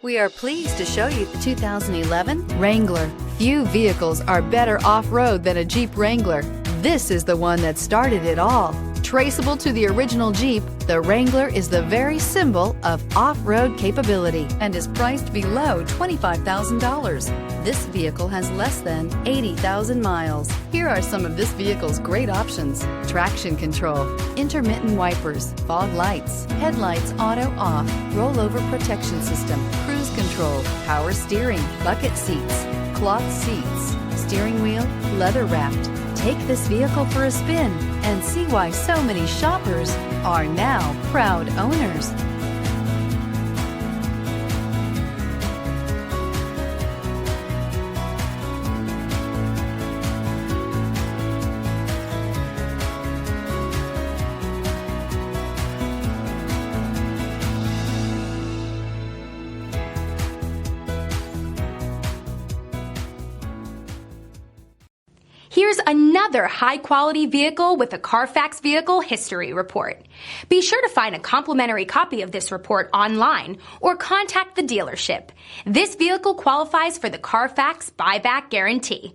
We are pleased to show you the 2011 Wrangler. Few vehicles are better off-road than a Jeep Wrangler. This is the one that started it all. Traceable to the original Jeep, the Wrangler is the very symbol of off-road capability and is priced below $25,000. This vehicle has less than 80,000 miles. Here are some of this vehicle's great options: traction control, intermittent wipers, fog lights, headlights auto off, rollover protection system, cruise control, power steering, bucket seats, cloth seats, steering wheel leather wrapped. Take this vehicle for a spin and see why so many shoppers are now proud owners. Here's another high-quality vehicle with a Carfax Vehicle History Report. Be sure to find a complimentary copy of this report online or contact the dealership. This vehicle qualifies for the Carfax Buyback Guarantee.